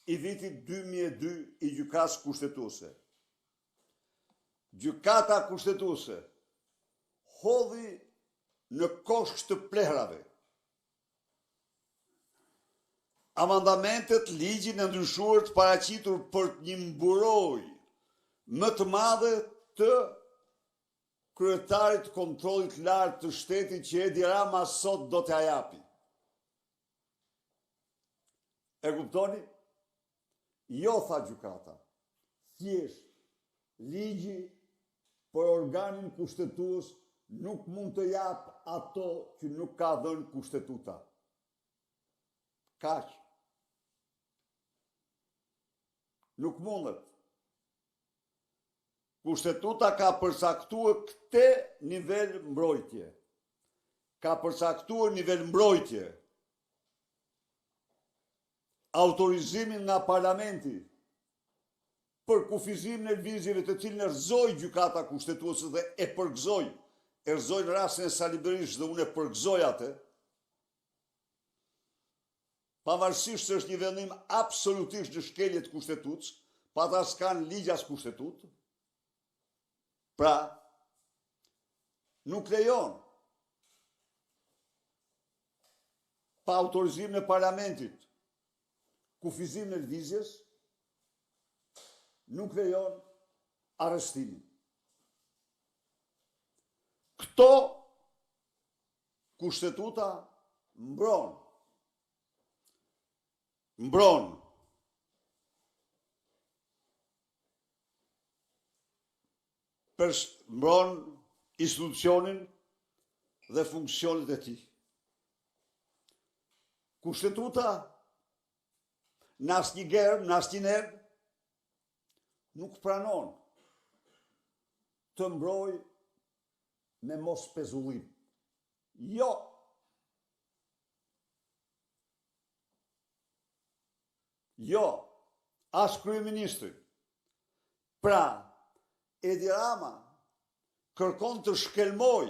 i vitit 2002 i gjykatës kushtetuese. Gjykata kushtetuese hodhi në kosh të plehrave amandamentet ligjin e ndryshuar të paraqitur për një mburojë më të madhe të kryetarit kontrollit lartë të shtetit që Edi Rama sot do t'ja japi. E kuptoni? Jo, tha gjykata, thjesht ligji për organin kushtetues nuk mund të jap ato që nuk ka dhënë kushtetuta. Kaq. Nuk mundet. Kushtetuta ka përcaktuar këtë nivel mbrojtje. Ka përcaktuar nivel mbrojtje. Autorizimin nga parlamenti për kufizimin e lëvizjeve të cilën e rrëzoi gjykata kushtetuese dhe e përgëzoi. E rrëzoi në rastin e Sali Berish dhe unë e përgëzoj atë. Pavarësisht se është një vendim absolutisht në shkelje të kushtetutës, pa ta s'kan ligj as kushtetut. Pra, nuk lejon pa autorizimin e parlamentit kufizimin e lëvizjes, nuk lejon arrestimin. Këto kushtetuta mbron. Mbron institucionin dhe funksionet e tij. Kushtetuta në asnjë germ, në asnjë neb, nuk pranon të mbrojë me mos pezullim. Jo. Jo, as kryeministri. Pra, Edi Rama kërkon të shkelmoj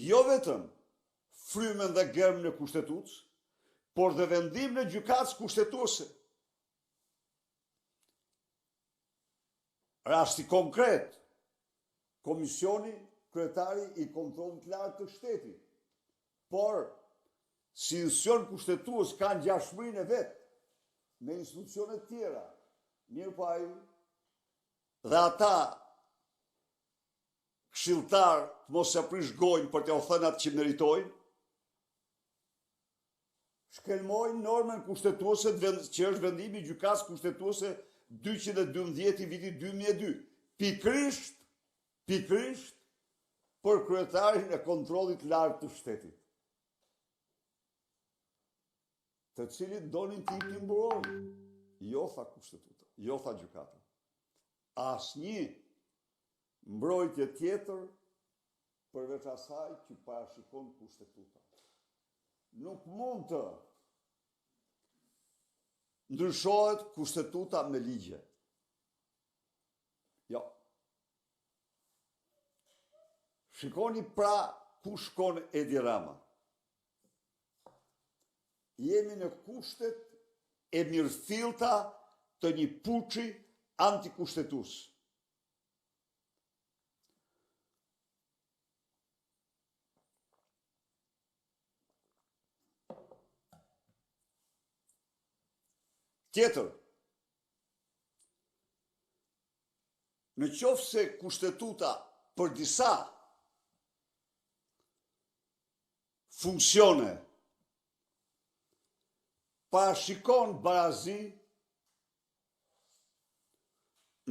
jo vetëm frymën dhe germën e kushtetutës, por dhe vendimin e gjykatës kushtetuese. Rasti konkret, komisioni kryetari i kontrollit lartë të shtetit. Por, si institucion kushtetues ka ngjashmërinë e vet me institucionet tjera. Mirë po ai dhe ata këshilltar të mos ja prish gojën për t'ia thënë atë që meritojnë, shkelmojnë normën kushtetuese që është vendimi i gjykatës kushtetuese 212 i vitit 2002. Pikrisht për kryetarin e kontrollit lartë të shtetit, të cilit donin t'i mburojnë. Jo, tha kushtetuta, jo, tha gjykata. Asnjë mbrojtje tjetër përveç asaj që parashikon kushtetuta. Nuk mund të ndryshohet kushtetuta me ligje. Jo. Shikoni pra ku shkon Edi Rama. Jemi në kushtet e mirëfillta të një puçi antikushtetues. Tjetër, në qoftë se kushtetuta për disa funksione parashikon barazi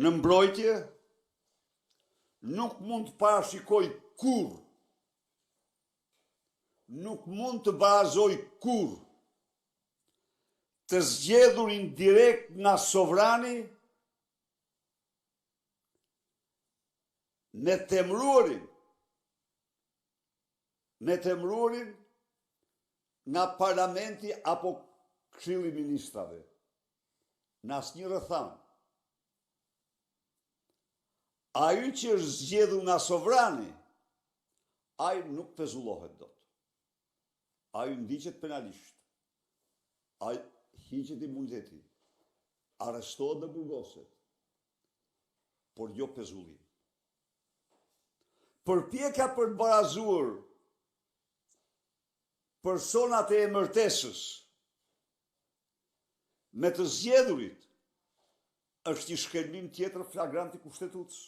në mbrojtje, nuk mund të parashikoj kurrë, nuk mund të barazoj kurrë të zgjedhurin direkt nga sovrani me temëruarin nga parlamenti apo Këshilli i Ministrave. Në asnjë rrethana. Ai që është zgjedhur nga sovrani, ai nuk pezullohet dot. Ai ndiqet penalisht. Ai hiqet imuniteti, arrestohet dhe burgoset, por jo pezullim. Përpjekja për të barazuar personat e emërtesës me të zgjedhurit është një shkelmim tjetër flagrant i kushtetutës.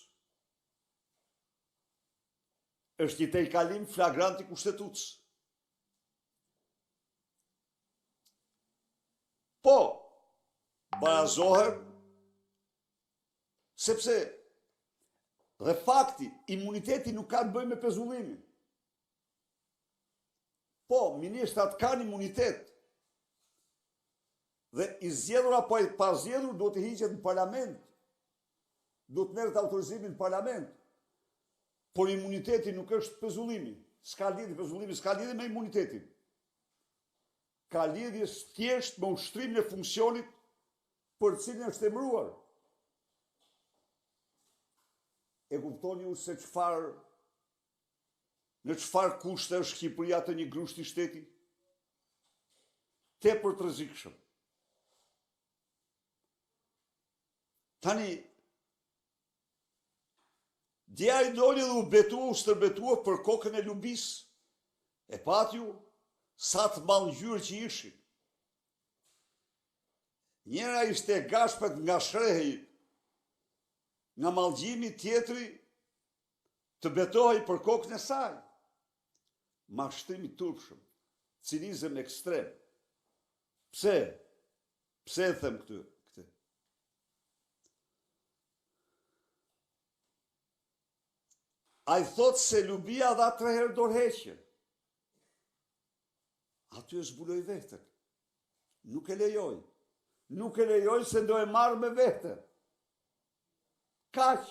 Është një tejkalim flagrant i kushtetutës. Po, barazohet, sepse dhe fakti, imuniteti nuk ka të bëjë me pezullimin. Po, ministrat kanë imunitet, dhe i zgjedhur apo i pa zgjedhur do të hiqet në parlament, do të merret autorizimin në parlament, por imuniteti nuk është pezullimi. S'ka lidhje pezullimi, s'ka lidhje me imunitetin. Ka lidhje thjesht me ushtrimin e funksionit për cilin është emëruar. E kuptoni ju se në çfarë kushte është Shqipëria të një grushti shteti? Tepër të rrezikshëm. Tani, dja i doli dhe u stërbetua për kokën e Lubis. E pat ju, sa të mallgjyrë që ishin. Njëra ishte gashpet nga shrehi, nga mallgjimi, tjetri të betohej për kokën e saj. Mashtrim i turpshëm, cinizëm ekstrem. Pse? Pse e them këtë? A i thot se Lubia dha 3 herë dorëheqje. Aty e zbuloj vetën. Nuk e lejoj. Nuk e lejoj se do e marrë me vetën. Kaq.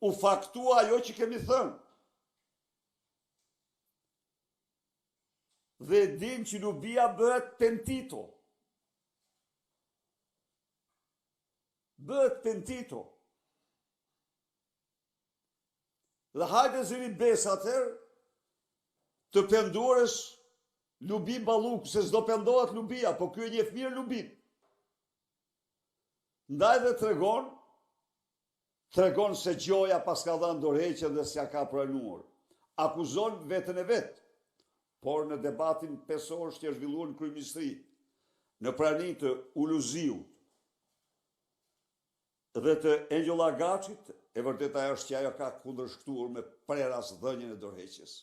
U faktua ajo që kemi thënë. Dhe dim që Lubia bëhet pentito. Bëhet pentito. Dhe hajde zëri besa atëherë të penduarës Lubi Balluk, se s'do pendohet Lubia, po ky e njeh mirë Lubin. Ndaj dhe tregon se Gjoja pas ka dhënë dorëheqjen dhe s'ja ka pranuar. Akuzon veten e vet, por në debatin 5 orë që është zhvilluar në kryeministri, në praninë të Uluziut dhe të Engjëll Agaçit, e vërteta është që ajo ka kundërshtuar me preras dhënien e dorëheqjes.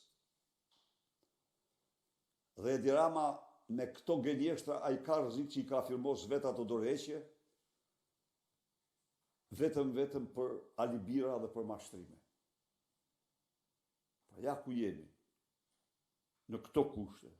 Dhe Edi Rama me këto gënjeshtra ai ka rrezik që i ka firmos vetë ato dorëheqje, vetëm për alibira dhe për mashtrime. Ja ku jemi, në këto kushte.